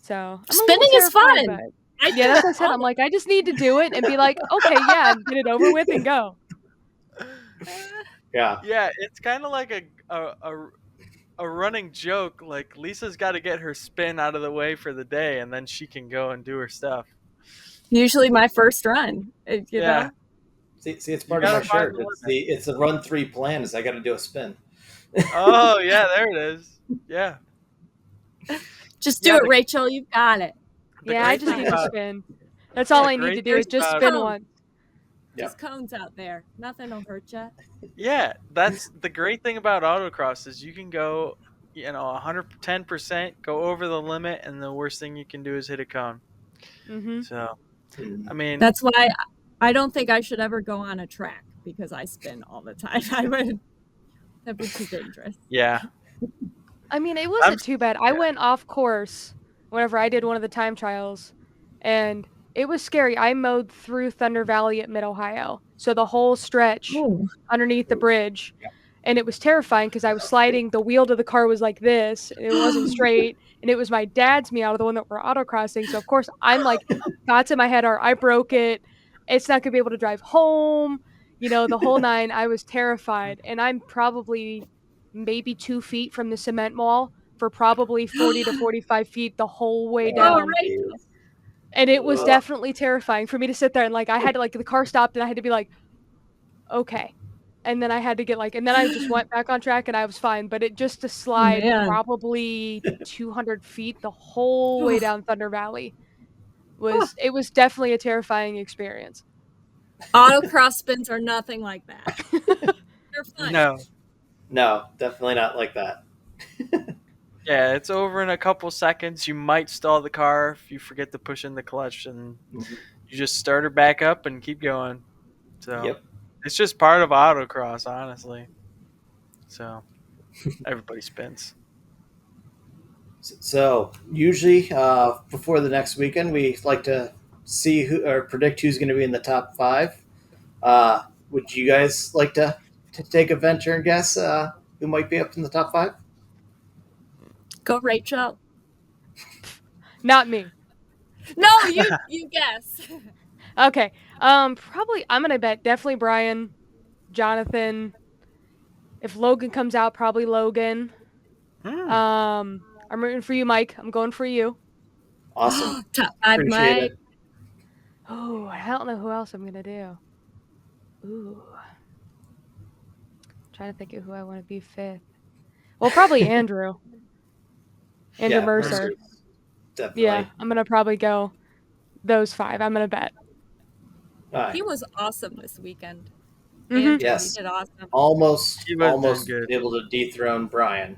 So I'm a little Spinning is terrified, fun. but I yeah, do that's it what I said. all I'm the like, I just need to do it and be like, okay, yeah, and get it over with and go. Yeah. Yeah, it's kind of like a running joke. Like Lisa's got to get her spin out of the way for the day, and then she can go and do her stuff. usually my first run, Yeah, See, it's you part of got my to find shirt. the It's limit. the run 3 plan. Is I got to do a spin. Oh yeah, there it is. Yeah, Just do yeah. it, Rachel. You've got it. The Yeah, I great just thing need to Fine. about spin. That's all the I need to great do thing There's is just about spin cones. once. Yep. There's cones out there. Nothing will hurt you. Yeah, that's the great thing about autocross is you can go, 110%, go over the limit, and the worst thing you can do is hit a cone. Mhm. So, Mhm. I mean, That's why I don't think I should ever go on a track because I spin all the time. That'd be too dangerous. yeah, I mean, it I'm wasn't too bad. I yeah. went off course whenever I did one of the time trials, and it was scary. I mowed through Thunder Valley at Mid Ohio, so the whole stretch Oh, underneath the bridge, Yep. and it was terrifying because I was sliding. The wheel to the car was like this, and it wasn't straight, and it was my dad's Miata, the one that we're autocrossing. So of course I'm like, thoughts in my head are, I broke it. It's not gonna be able to drive home. The whole nine. I was terrified, and I'm probably maybe 2 feet from the cement wall for probably 40 to 45 feet the whole way oh, Oh, down. Rachel. geez. And it was Ugh. definitely terrifying for me to sit there and like I had to like the car stopped and I had to be like, okay. And then I had to get like and then I just went back on track and I was fine. But it just to slide Man. probably 200 feet the whole way Oh, down Thunder Valley oh. was definitely a terrifying experience. Autocross spins are nothing like that. They're fun. No, No, definitely not like that. yeah, it's over in a couple seconds. You might stall the car if you forget to push in the clutch, and Mhm. you just start her back up and keep going. So, Yep. it's just part of autocross, honestly. So, everybody spins. So usually before the next weekend, we like to see who or predict who's going to be in the top 5. Would you guys like to take a venture and guess who might be up in the top 5? Go, Rachel. Not me. No, you guess. Okay. Probably I'm gonna bet definitely Brian, Jonathan. If Logan comes out, probably Logan. Hmm. I'm rooting for you, Mike. I'm going for you. Awesome. Top 5, Appreciate Mike. it. Oh, I don't know who else I'm gonna do. Ooh, trying to think of who I want to be fifth. Well, probably Andrew. Andrew Yeah, Mercer. Mercer. Yeah, Definitely. I'm gonna probably go those 5. I'm gonna bet. All right. He was awesome this weekend. Mhm. Andrew, he Yes. did awesome. Almost He was doing almost good. able to dethrone Brian.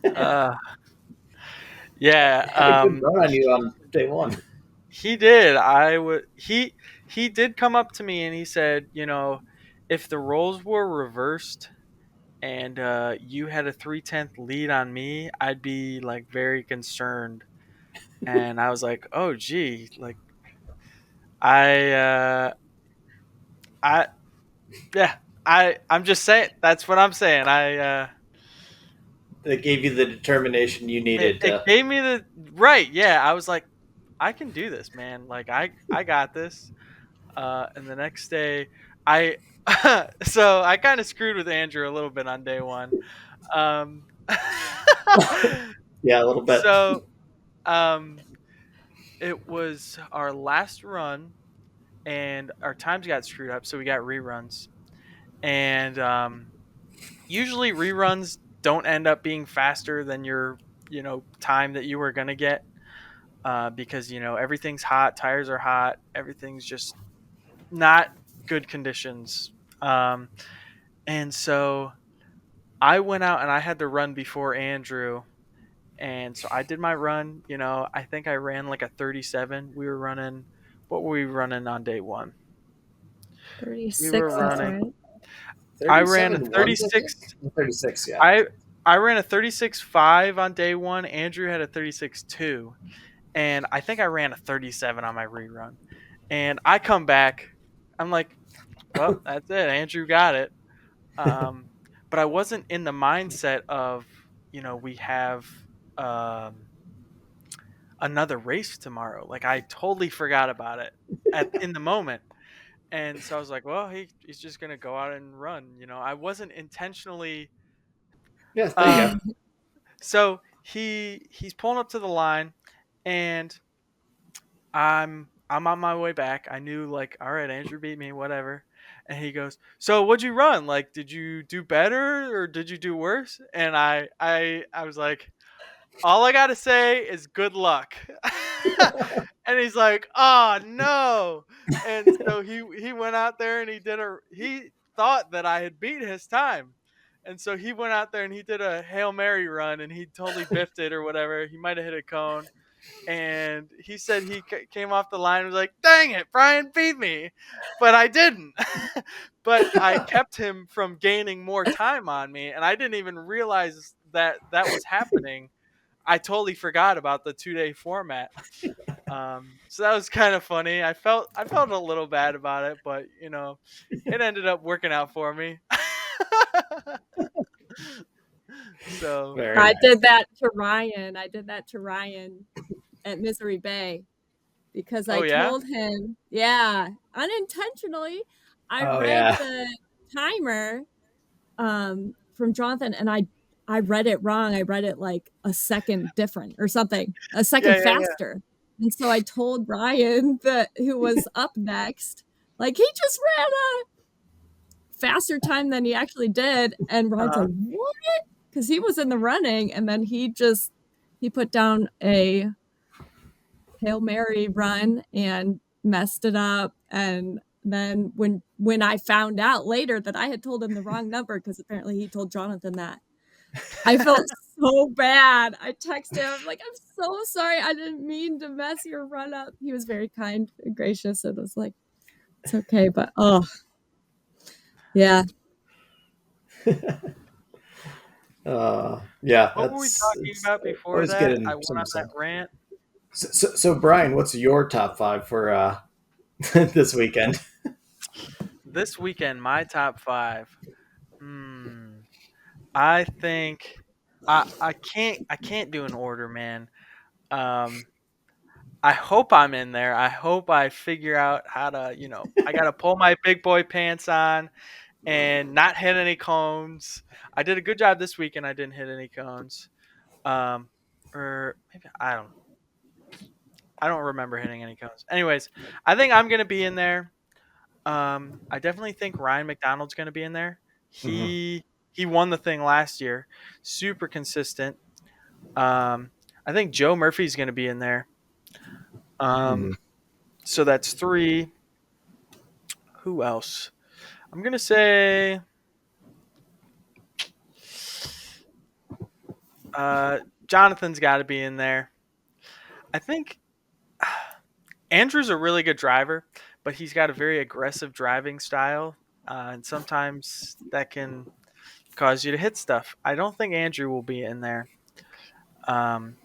Uh, yeah. Had a good run on you on day 1. He did. He did come up to me and he said, if the roles were reversed and you had a 3/10 lead on me, I'd be like very concerned. And I was like, oh gee, like I I yeah, I'm just saying that's what I'm saying. That gave you the determination you It, needed it to. gave me the right, yeah. I was like, I can do this, man. Like I got this. And the next day, I so I kind of screwed with Andrew a little bit on day one. Um, Yeah, a little bit. so um, it was our last run, and our times got screwed up, so we got reruns. And usually reruns don't end up being faster than your time that you were gonna get, because everything's hot, tires are hot, everything's just not good conditions. Um, and so I went out and I had to run before Andrew. And so I did my run. I think I ran like a 37. We were running, what were we running on day one? We were 36, that's running, right. I ran a 37 ones, I 36. think. 36, yeah. I ran a 36.5 on day one. Andrew had a 36.2. And I think I ran a 37 on my rerun. And I come back. I'm like, well, that's it. Andrew got it. Um, but I wasn't in the mindset of, we have um, another race tomorrow. Like I totally forgot about it in the moment. And so I was like, well, he's just gonna go out and run. I wasn't intentionally. Yeah, there you go. Um, so he's pulling up to the line, and I'm on my way back. I knew, like, all right, Andrew beat me, whatever. And he goes, "So what'd you run? Like, did you do better or did you do worse?" And I was like, "All I gotta say is good luck." And he's like, "Oh no!" And so he went out there and he thought that I had beat his time. And so he went out there and he did a Hail Mary run and he totally biffed it or whatever. He might have hit a cone, and he said he came off the line and was like, "Dang it, Brian beat me," but I didn't. But I kept him from gaining more time on me, and I didn't even realize that that was happening. I totally forgot about the 2-day format. So that was kind of funny. I felt a little bad about it, but it ended up working out for me. So Very I nice. did that to Ryan. I did that to Ryan at Misery Bay because oh I yeah. told him, yeah, unintentionally, I Oh, read yeah. the timer from Jonathan and I read it wrong. I read it like a second different or something, a Yeah, second yeah, yeah. faster. And so I told Ryan that who was up next, like he just ran a faster time than he actually did. And Ryan's Uh-huh. like, what? Because he was in the running and then he put down a Hail Mary run and messed it up. And then when I found out later that I had told him the wrong number, because apparently he told Jonathan that, I felt so bad. I texted him like, I'm so sorry. I didn't mean to mess your run up. He was very kind and gracious and was like, it's okay. But oh yeah. Yeah, What were we talking it's about before always that? I getting went some on that stuff. rant. So Brian, what's your top five for this weekend? This weekend, my top five. Hmm. I think I can't do an order, man. Um. I hope I'm in there. I hope I figure out how to, I gotta pull my big boy pants on and not hit any cones. I did a good job this weekend. I didn't hit any cones. Um. Or maybe I don't remember hitting any cones. Anyways, I think I'm gonna be in there. I definitely think Ryan McDonald's going to be in there. Hmm. He won the thing last year, super consistent. I think Joe Murphy's going to be in there. Hmm. Um, so that's three. Who else? I'm going to say Jonathan's got to be in there. I think Andrew's a really good driver, but he's got a very aggressive driving style, and sometimes that can cause you to hit stuff. I don't think Andrew will be in there. Um,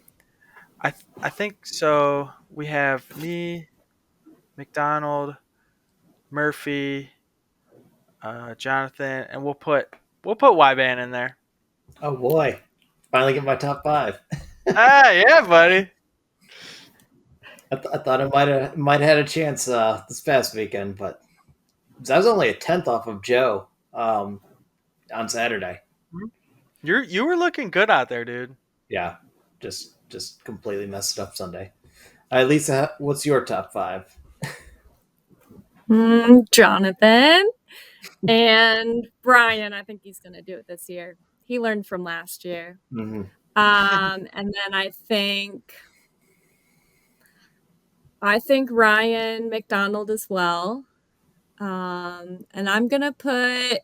I think so. We have me, McDonald, Murphy, Jonathan, and we'll put Y-Ban in there. Oh boy, finally get my top five. Ah, yeah, buddy. I thought it might have had a chance this past weekend, but I was only a tenth off of Joe on Saturday. You were looking good out there, dude. Yeah, just completely messed it up Sunday. Lisa, what's your top five? Jonathan and Brian. I think he's going to do it this year. He learned from last year. Mm-hmm. And then I think Ryan McDonald as well. And I'm going to put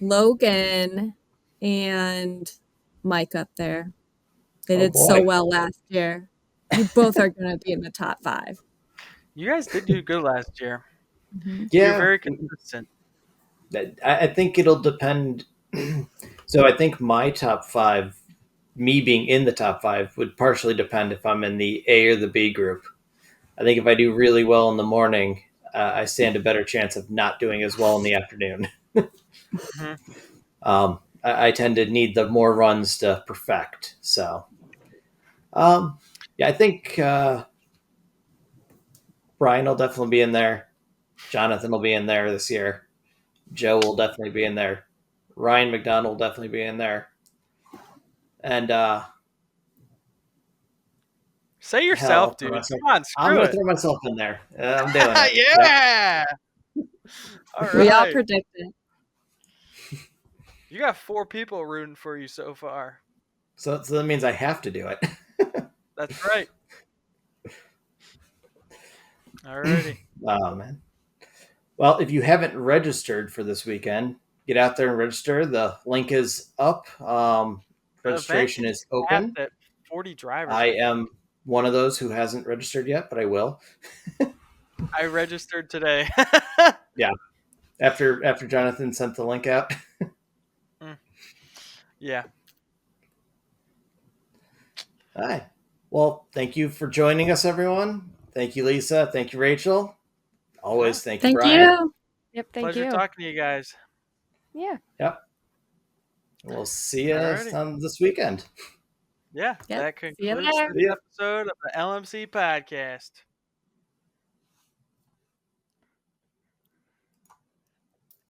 Logan and Mike up there. They Oh did so boy. well last year. You both are going to be in the top 5. You guys did do good last year. Mhm. You're Yeah, very consistent. I think it'll depend. So I think my top five, me being in the top five, would partially depend if I'm in the A or the B group. I think if I do really well in the morning, I stand a better chance of not doing as well in the afternoon. hmm I tend to need the more runs to perfect. So, yeah, I think Brian will definitely be in there. Jonathan will be in there this year. Joe will definitely be in there. Ryan McDonald will definitely be in there. And Say hell, yourself, dude. Come on, I'm screw going to it. throw myself in there. I'm doing it. Yep. Yeah. All We all right. predicted. You got 4 people rooting for you so far. So that means I have to do it. That's right. Alrighty. Oh, man. Well, if you haven't registered for this weekend, get out there and register. The link is up. The event Registration is is capped open. at 40 drivers, I I think. am one of those who hasn't registered yet, but I will. I registered today. Yeah. After Jonathan sent the link out. Mm, yeah. All right. Well, thank you for joining us, everyone. Thank you, Lisa. Thank you, Rachel. Yeah. Always thank you, Thank Brian. you. Yep, thank Pleasure you. talking to you guys. Yeah. Yep. We'll see you Alrighty. on this weekend. Yeah. Yep. That See you concludes there. this See ya. episode of the LMC podcast.